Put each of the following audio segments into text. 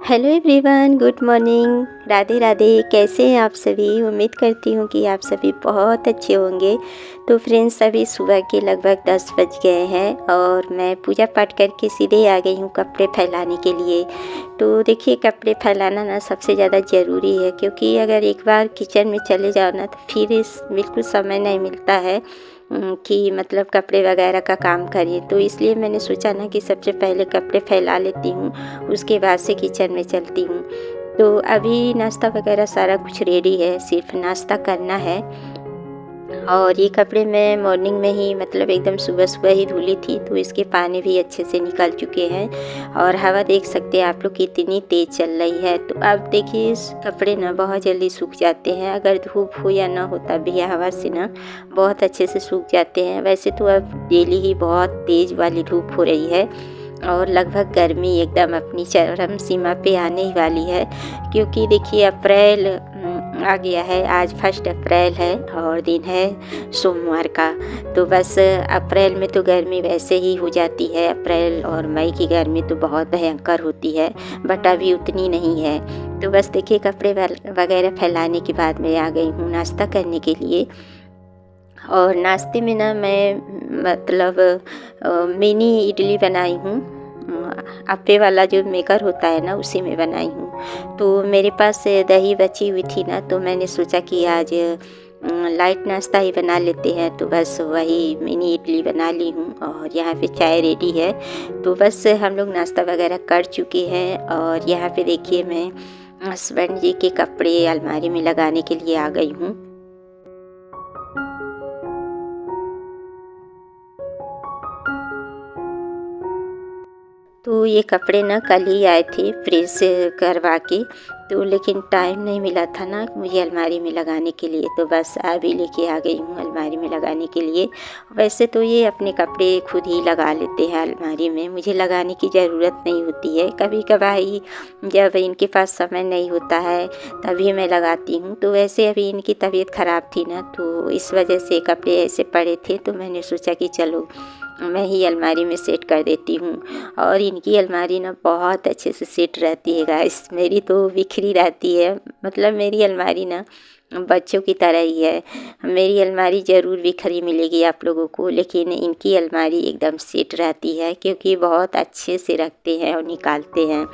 Hello everyone, good morning. Radhe Radhe. कैसे हैं आप सभी? उम्मीद करती हूँ कि आप सभी बहुत अच्छे होंगे। तो फ्रेंड्स, अभी सुबह के लगभग 10 बज गए हैं और मैं पूजा पाठ करके सीधे आ गई हूँ कपड़े फैलाने के लिए। तो देखिए, कपड़े फैलाना ना सबसे ज़्यादा ज़रूरी है, क्योंकि अगर एक बार किचन में चले जाओ ना तो फिर इस बिल्कुल समय नहीं मिलता है कि मतलब कपड़े वगैरह का काम करिए। तो इसलिए मैंने सोचा ना कि सबसे पहले कपड़े फैला लेती हूँ, उसके बाद से किचन में चलती हूँ। तो अभी नाश्ता वगैरह सारा कुछ रेडी है, सिर्फ नाश्ता करना है। और ये कपड़े मैं मॉर्निंग में ही मतलब एकदम सुबह ही धुली थी, तो इसके पानी भी अच्छे से निकल चुके हैं। और हवा देख सकते हैं आप लोग कितनी तेज़ चल रही है। तो अब देखिए, इस कपड़े ना बहुत जल्दी सूख जाते हैं, अगर धूप हो या ना हो तब भी हवा से ना बहुत अच्छे से सूख जाते हैं। वैसे तो अब डेली ही बहुत तेज़ वाली धूप हो रही है और लगभग गर्मी एकदम अपनी चरम सीमा पे आने ही वाली है, क्योंकि देखिए अप्रैल आ गया है। आज 1 अप्रैल है और दिन है सोमवार का। तो बस अप्रैल में तो गर्मी वैसे ही हो जाती है। अप्रैल और मई की गर्मी तो बहुत भयंकर होती है, बट अभी उतनी नहीं है। तो बस देखिए, कपड़े वगैरह फैलाने के बाद मैं आ गई हूँ नाश्ता करने के लिए। और नाश्ते में ना मैं मतलब मिनी इडली बनाई हूँ। आटे वाला जो मेकर होता है ना, उसी में बनाई हूँ। तो मेरे पास दही बची हुई थी ना, तो मैंने सोचा कि आज लाइट नाश्ता ही बना लेते हैं। तो बस वही मिनी इडली बना ली हूँ और यहाँ पे चाय रेडी है। तो बस हम लोग नाश्ता वगैरह कर चुके हैं और यहाँ पे देखिए, मैं हस्बैंड जी के कपड़े अलमारी में लगाने के लिए आ गई हूँ। तो ये कपड़े ना कल ही आए थे प्रेस करवा के, तो लेकिन टाइम नहीं मिला था ना मुझे अलमारी में लगाने के लिए। तो बस अभी लेके आ गई हूँ अलमारी में लगाने के लिए। वैसे तो ये अपने कपड़े खुद ही लगा लेते हैं अलमारी में, मुझे लगाने की ज़रूरत नहीं होती है। कभी कभार जब इनके पास समय नहीं होता है तभी मैं लगाती हूँ। तो वैसे अभी इनकी तबीयत ख़राब थी ना, तो इस वजह से कपड़े ऐसे पड़े थे, तो मैंने सोचा कि चलो मैं ही अलमारी में सेट कर देती हूँ। और इनकी अलमारी ना बहुत अच्छे से सेट रहती है गाइस, मेरी तो बिखरी रहती है। मतलब मेरी अलमारी ना बच्चों की तरह ही है। मेरी अलमारी ज़रूर बिखरी मिलेगी आप लोगों को, लेकिन इनकी अलमारी एकदम सेट रहती है, क्योंकि बहुत अच्छे से रखते हैं और निकालते हैं।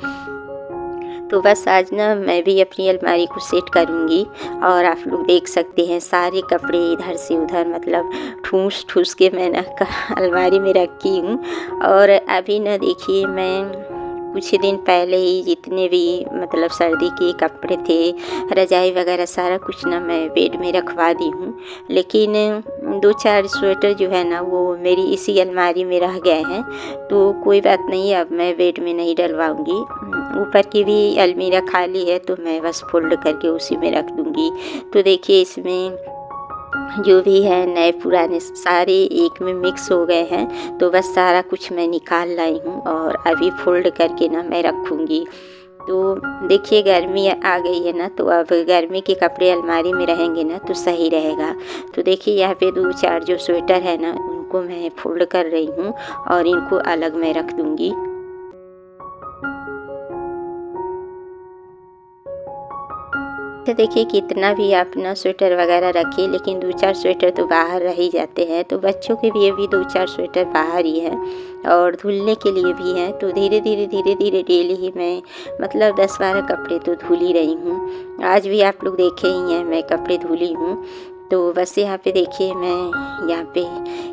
तो बस आज ना मैं भी अपनी अलमारी को सेट करूँगी। और आप लोग देख सकते हैं सारे कपड़े इधर से उधर मतलब ठूस ठूस के मैं ना अलमारी में रखी हूँ। और अभी ना देखिए, मैं कुछ दिन पहले ही जितने भी मतलब सर्दी के कपड़े थे, रज़ाई वगैरह सारा कुछ ना मैं बेड में रखवा दी हूँ। लेकिन 2-4 स्वेटर जो है ना, वो मेरी इसी अलमारी में रह गए हैं। तो कोई बात नहीं, अब मैं बेड में नहीं डलवाऊँगी। ऊपर की भी अलमीरा खाली है, तो मैं बस फोल्ड करके उसी में रख दूँगी। तो देखिए, इसमें जो भी है नए पुराने सारे एक में मिक्स हो गए हैं। तो बस सारा कुछ मैं निकाल लाई हूँ और अभी फोल्ड करके ना मैं रखूँगी। तो देखिए, गर्मी आ गई है ना, तो अब गर्मी के कपड़े अलमारी में रहेंगे ना तो सही रहेगा। तो देखिए, यहाँ पे 2-4 जो स्वेटर है ना, उनको मैं फोल्ड कर रही हूँ और इनको अलग मैं रख दूँगी। तो देखिए, कितना भी आप ना स्वेटर वगैरह रखिए, लेकिन 2-4 स्वेटर तो बाहर रह ही जाते हैं। तो बच्चों के लिए भी 2-4 स्वेटर बाहर ही हैं और धुलने के लिए भी हैं। तो धीरे धीरे डेली ही मैं मतलब 10-12 कपड़े तो धुल ही रही हूँ। आज भी आप लोग देखे ही हैं मैं कपड़े धुली हूँ। तो बस यहाँ पे देखिए, मैं यहाँ पे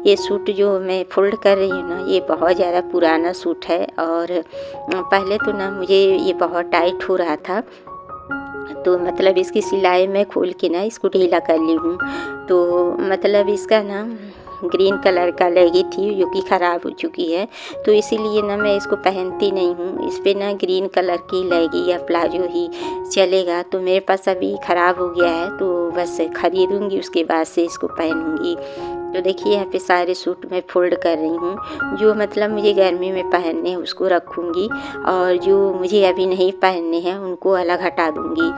ये सूट जो मैं फोल्ड कर रही हूँ ना, ये बहुत ज़्यादा पुराना सूट है। और पहले तो ना मुझे ये बहुत टाइट हो रहा था, तो मतलब इसकी सिलाई मैं खोल के ना इसको ढीला कर ली हूँ। तो मतलब इसका ना ग्रीन कलर का लेगी थी, जो कि ख़राब हो चुकी है। तो इसीलिए ना मैं इसको पहनती नहीं हूँ। इस पे ना ग्रीन कलर की लेगी या प्लाजो ही चलेगा। तो मेरे पास अभी ख़राब हो गया है, तो बस ख़रीदूँगी, उसके बाद से इसको पहनूँगी। तो देखिए, यहाँ पे सारे सूट मैं फोल्ड कर रही हूँ। जो मतलब मुझे गर्मी में पहनने हैं उसको रखूँगी, और जो मुझे अभी नहीं पहनने हैं उनको अलग हटा दूँगी।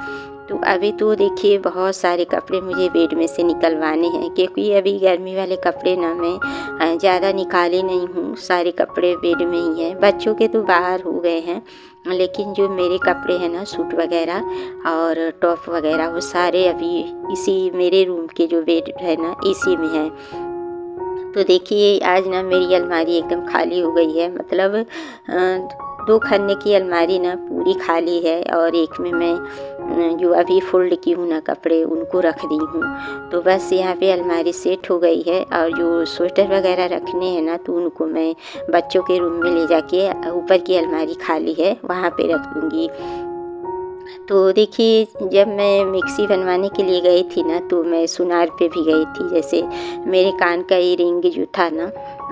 तो अभी तो देखिए, बहुत सारे कपड़े मुझे बेड में से निकलवाने हैं, क्योंकि अभी गर्मी वाले कपड़े ना मैं ज़्यादा निकाले नहीं हूँ। सारे कपड़े बेड में ही हैं, बच्चों के तो बाहर हो गए हैं। लेकिन जो मेरे कपड़े हैं ना, सूट वगैरह और टॉप वगैरह, वो सारे अभी इसी मेरे रूम के जो बेड है ना, इसी में है। तो देखिए आज ना मेरी अलमारी एकदम खाली हो गई है, मतलब 2 खाने की अलमारी ना पूरी खाली है और एक में मैं जो अभी फ़ोल्ड की हूँ ना कपड़े, उनको रख दी हूँ। तो बस यहाँ पे अलमारी सेट हो गई है और जो स्वेटर वगैरह रखने हैं ना, तो उनको मैं बच्चों के रूम में ले जाके, ऊपर की अलमारी खाली है वहाँ पे रख दूँगी। तो देखिए जब मैं मिक्सी बनवाने के लिए गई थी ना, तो मैं सुनार पे भी गई थी। जैसे मेरे कान का इयररिंग जो था ना,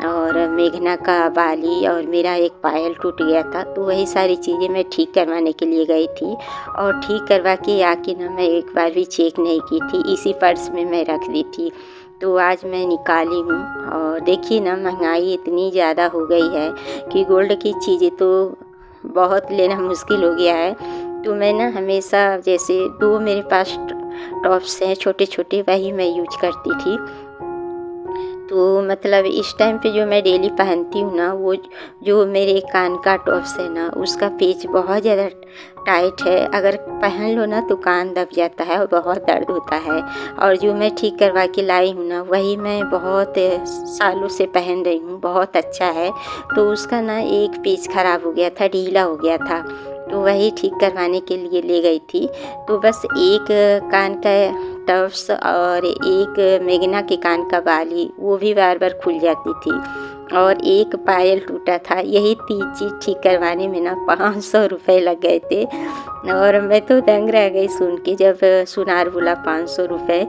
और मेघना का बाली, और मेरा एक पायल टूट गया था, तो वही सारी चीज़ें मैं ठीक करवाने के लिए गई थी। और ठीक करवा के आके ना मैं एक बार भी चेक नहीं की थी, इसी पर्स में मैं रख दी थी। तो आज मैं निकाली हूँ और देखिए ना, महंगाई इतनी ज़्यादा हो गई है कि गोल्ड की चीज़ें तो बहुत लेना मुश्किल हो गया है। तो मैं ना हमेशा, जैसे 2 मेरे पास टॉप्स हैं छोटे छोटे, वही मैं यूज करती थी। तो मतलब इस टाइम पे जो मैं डेली पहनती हूँ ना, वो जो मेरे कान का टॉप्स है ना, उसका पेच बहुत ज़्यादा टाइट है। अगर पहन लो ना तो कान दब जाता है और बहुत दर्द होता है। और जो मैं ठीक करवा के लाई हूँ ना, वही मैं बहुत सालों से पहन रही हूँ, बहुत अच्छा है। तो उसका ना एक पेच ख़राब हो गया था, ढीला हो गया था, तो वही ठीक करवाने के लिए ले गई थी। तो बस एक कान का टफ्स और एक मेघना के कान का बाली, वो भी बार बार खुल जाती थी, और एक पायल टूटा था। यही 3 चीज़ ठीक करवाने में ना 500 रुपये लग गए थे। और मैं तो दंग रह गई सुन के, जब सुनार बोला 500 रुपये।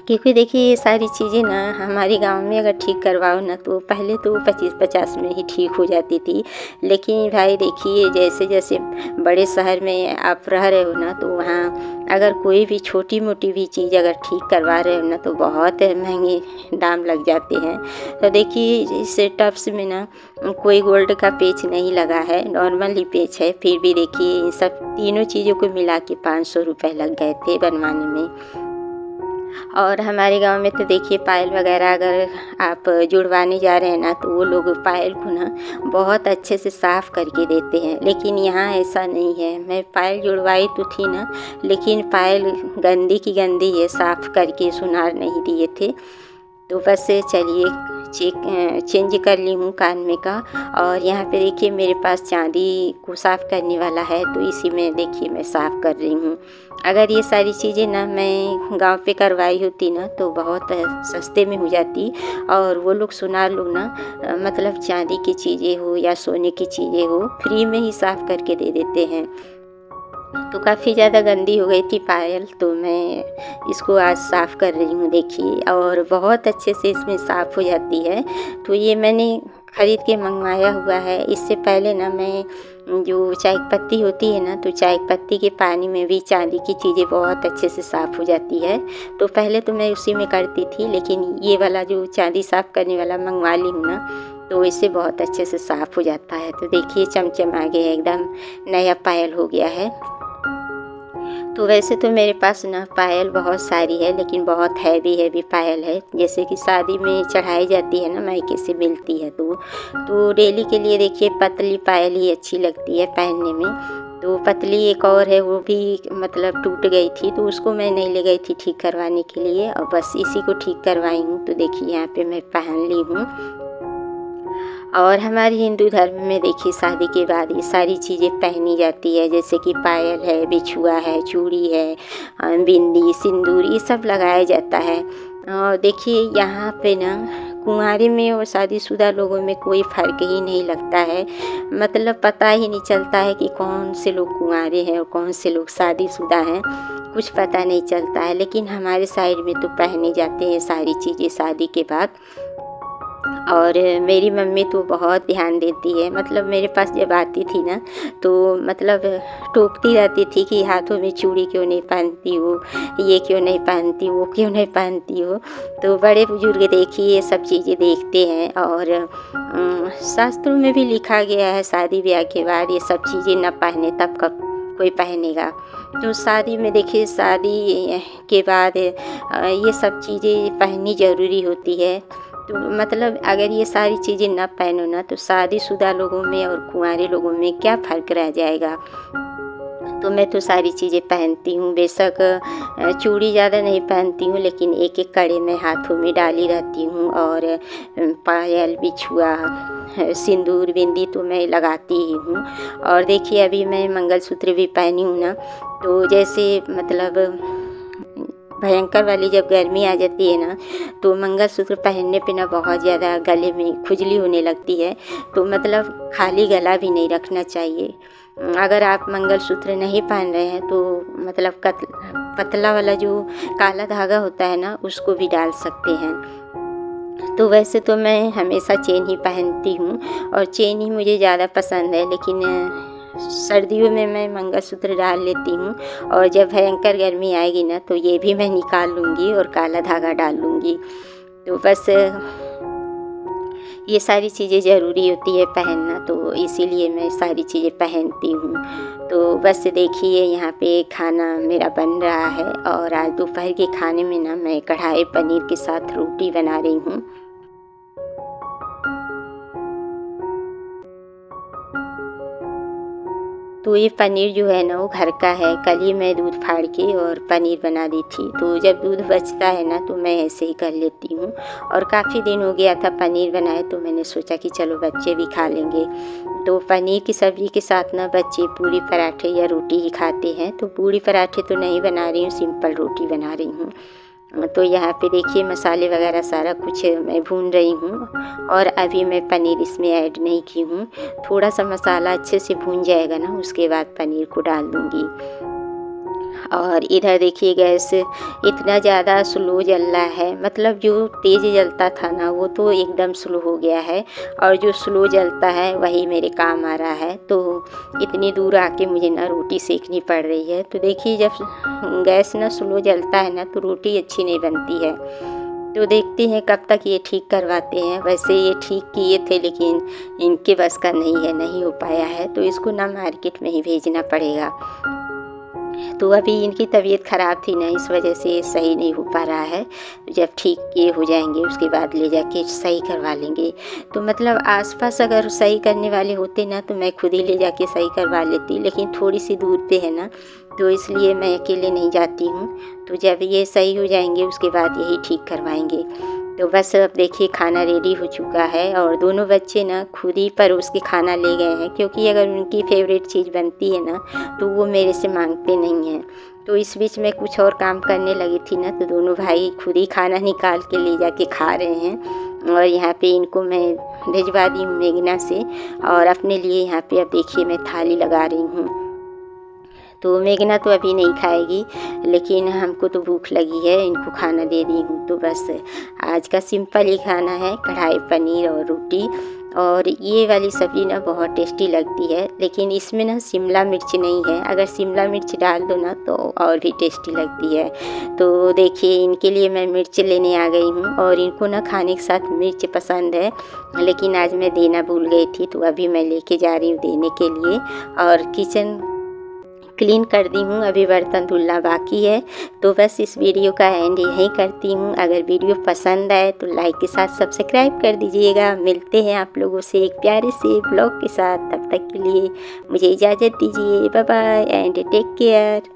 क्योंकि देखिए ये सारी चीज़ें ना हमारे गांव में अगर ठीक करवाओ ना, तो पहले तो 25-50 में ही ठीक हो जाती थी। लेकिन भाई देखिए, जैसे जैसे बड़े शहर में आप रह रहे हो ना, तो वहाँ अगर कोई भी छोटी मोटी भी चीज़ अगर ठीक करवा रहे हो ना, तो बहुत महंगे दाम लग जाते हैं। तो देखिए इस टप्स में ना कोई गोल्ड का पेच नहीं लगा है, नॉर्मल ही पेच है। फिर भी देखिए इन सब तीनों चीज़ों को मिला के 500 रुपये लग गए थे बनवाने में। और हमारे गांव में तो देखिए पायल वगैरह अगर आप जुड़वाने जा रहे हैं ना, तो वो लोग पायल को ना बहुत अच्छे से साफ़ करके देते हैं। लेकिन यहाँ ऐसा नहीं है। मैं पायल जुड़वाई तो थी ना, लेकिन पायल गंदी की गंदी है, साफ़ करके सुनार नहीं दिए थे। तो बस चलिए चेंज कर ली हूँ कान में का। और यहाँ पे देखिए मेरे पास चांदी को साफ़ करने वाला है, तो इसी में देखिए मैं साफ़ कर रही हूँ। अगर ये सारी चीज़ें ना मैं गांव पे करवाई होती ना, तो बहुत सस्ते में हो जाती। और वो लोग सुनार लोग ना मतलब चांदी की चीज़ें हो या सोने की चीज़ें हो, फ्री में ही साफ़ करके दे देते हैं। तो काफ़ी ज़्यादा गंदी हो गई थी पायल, तो मैं इसको आज साफ़ कर रही हूँ देखिए, और बहुत अच्छे से इसमें साफ़ हो जाती है। तो ये मैंने ख़रीद के मंगवाया हुआ है। इससे पहले ना मैं जो चाय पत्ती होती है ना, तो चाय पत्ती के पानी में भी चांदी की चीज़ें बहुत अच्छे से साफ़ हो जाती है। तो पहले तो मैं उसी में करती थी, लेकिन ये वाला जो चांदी साफ़ करने वाला मंगवा ली हूँ ना, तो इससे बहुत अच्छे से साफ़ हो जाता है। तो देखिए चमचम आ गया, एकदम नया पायल हो गया है। तो वैसे तो मेरे पास ना पायल बहुत सारी है, लेकिन बहुत हैवी पायल है, जैसे कि शादी में चढ़ाई जाती है ना, मायके से मिलती है। तो डेली के लिए देखिए पतली पायल ही अच्छी लगती है पहनने में। तो पतली एक और है, वो भी मतलब टूट गई थी, तो उसको मैं नहीं ले गई थी ठीक करवाने के लिए, और बस इसी को ठीक करवाई हूँ। तो देखिए यहाँ पे मैं पहन ली हूँ। और हमारे हिंदू धर्म में देखिए शादी के बाद ये सारी चीज़ें पहनी जाती है, जैसे कि पायल है, बिछुआ है, चूड़ी है, बिंदी, सिंदूर, ये सब लगाया जाता है। और देखिए यहाँ पे ना कुंवारे में और शादीशुदा लोगों में कोई फ़र्क ही नहीं लगता है। मतलब पता ही नहीं चलता है कि कौन से लोग कुंवारे हैं और कौन से लोग शादीशुदा हैं, कुछ पता नहीं चलता है। लेकिन हमारे साइड में तो पहने जाते हैं सारी चीज़ें शादी के बाद। और मेरी मम्मी तो बहुत ध्यान देती है, मतलब मेरे पास जब आती थी ना, तो मतलब टोकती रहती थी कि हाथों में चूड़ी क्यों नहीं पहनती हो, ये क्यों नहीं पहनती, वो क्यों नहीं पहनती हो। तो बड़े बुजुर्ग देखिए ये सब चीज़ें देखते हैं। और शास्त्रों में भी लिखा गया है शादी ब्याह के बाद ये सब चीज़ें न पहने, तब कब कोई पहनेगा। तो शादी में देखिए, शादी के बाद ये सब चीज़ें पहननी ज़रूरी होती है। तो मतलब अगर ये सारी चीज़ें ना पहनो ना तो शादीशुदा लोगों में और कुंवारे लोगों में क्या फ़र्क रह जाएगा। तो मैं तो सारी चीज़ें पहनती हूँ, बेशक चूड़ी ज़्यादा नहीं पहनती हूँ, लेकिन एक एक कड़े मैं हाथों में डाली रहती हूँ और पायल, बिछुआ, सिंदूर, बिंदी तो मैं लगाती ही हूँ। और देखिए अभी मैं मंगलसूत्र भी पहनी हूँ ना, तो जैसे मतलब भयंकर वाली जब गर्मी आ जाती है ना, तो मंगलसूत्र पहनने पे ना बहुत ज़्यादा गले में खुजली होने लगती है। तो मतलब खाली गला भी नहीं रखना चाहिए। अगर आप मंगलसूत्र नहीं पहन रहे हैं तो मतलब पतला वाला जो काला धागा होता है ना, उसको भी डाल सकते हैं। तो वैसे तो मैं हमेशा चेन ही पहनती हूँ और चेन ही मुझे ज़्यादा पसंद है, लेकिन सर्दियों में मैं मंगलसूत्र डाल लेती हूँ और जब भयंकर गर्मी आएगी ना तो ये भी मैं निकाल लूँगी और काला धागा डाल लूँगी। तो बस ये सारी चीज़ें ज़रूरी होती है पहनना, तो इसीलिए मैं सारी चीज़ें पहनती हूँ। तो बस देखिए यहाँ पे खाना मेरा बन रहा है और आज दोपहर के खाने में ना मैं कढ़ाई पनीर के साथ रोटी बना रही हूँ। तो ये पनीर जो है ना वो घर का है, कल ही मैं दूध फाड़ के और पनीर बना दी थी। तो जब दूध बचता है ना तो मैं ऐसे ही कर लेती हूँ और काफ़ी दिन हो गया था पनीर बनाए, तो मैंने सोचा कि चलो बच्चे भी खा लेंगे। तो पनीर की सब्ज़ी के साथ ना बच्चे पूरी पराठे या रोटी ही खाते हैं, तो पूरी पराठे तो नहीं बना रही हूँ, सिंपल रोटी बना रही हूँ। तो यहाँ पे देखिए मसाले वगैरह सारा कुछ मैं भून रही हूँ और अभी मैं पनीर इसमें ऐड नहीं की हूँ। थोड़ा सा मसाला अच्छे से भून जाएगा ना, उसके बाद पनीर को डाल दूँगी। और इधर देखिए गैस इतना ज़्यादा स्लो जल रहा है, मतलब जो तेज़ जलता था ना वो तो एकदम स्लो हो गया है और जो स्लो जलता है वही मेरे काम आ रहा है। तो इतनी दूर आके मुझे ना रोटी सेकनी पड़ रही है। तो देखिए जब गैस ना स्लो जलता है ना तो रोटी अच्छी नहीं बनती है। तो देखते हैं कब तक ये ठीक करवाते हैं। वैसे ये ठीक किए थे लेकिन इनके बस का नहीं है, नहीं हो पाया है, तो इसको ना मार्केट में ही भेजना पड़ेगा। तो अभी इनकी तबीयत ख़राब थी ना, इस वजह से सही नहीं हो पा रहा है। जब ठीक ये हो जाएंगे उसके बाद ले जाके सही करवा लेंगे। तो मतलब आसपास अगर सही करने वाले होते ना तो मैं खुद ही ले जाके सही करवा लेती, लेकिन थोड़ी सी दूर पे है ना, तो इसलिए मैं अकेले नहीं जाती हूँ। तो जब ये सही हो जाएंगे उसके बाद यही ठीक करवाएंगे। तो बस अब देखिए खाना रेडी हो चुका है और दोनों बच्चे ना खुद ही परोस के खाना ले गए हैं, क्योंकि अगर उनकी फेवरेट चीज़ बनती है ना तो वो मेरे से मांगते नहीं हैं। तो इस बीच मैं कुछ और काम करने लगी थी ना, तो दोनों भाई खुद ही खाना निकाल के ले जाके खा रहे हैं और यहाँ पे इनको मैं भिजवा दी हूँ मेघना से और अपने लिए यहाँ पे अब देखिए मैं थाली लगा रही हूँ। तो मेघना तो अभी नहीं खाएगी, लेकिन हमको तो भूख लगी है, इनको खाना दे दी हूँ। तो बस आज का सिंपल ही खाना है, कढ़ाई पनीर और रोटी। और ये वाली सब्ज़ी ना बहुत टेस्टी लगती है, लेकिन इसमें ना शिमला मिर्च नहीं है। अगर शिमला मिर्च डाल दो ना तो और भी टेस्टी लगती है। तो देखिए इनके लिए मैं मिर्च लेने आ गई हूँ और इनको ना खाने के साथ मिर्च पसंद है, लेकिन आज मैं देना भूल गई थी, तो अभी मैं लेके जा रही हूँ देने के लिए। और किचन क्लीन कर दी हूँ, अभी बर्तन धुलना बाकी है। तो बस इस वीडियो का एंड यहीं करती हूँ। अगर वीडियो पसंद आए तो लाइक के साथ सब्सक्राइब कर दीजिएगा। मिलते हैं आप लोगों से एक प्यारे से ब्लॉग के साथ, तब तक के लिए मुझे इजाज़त दीजिए। Bye bye and take care.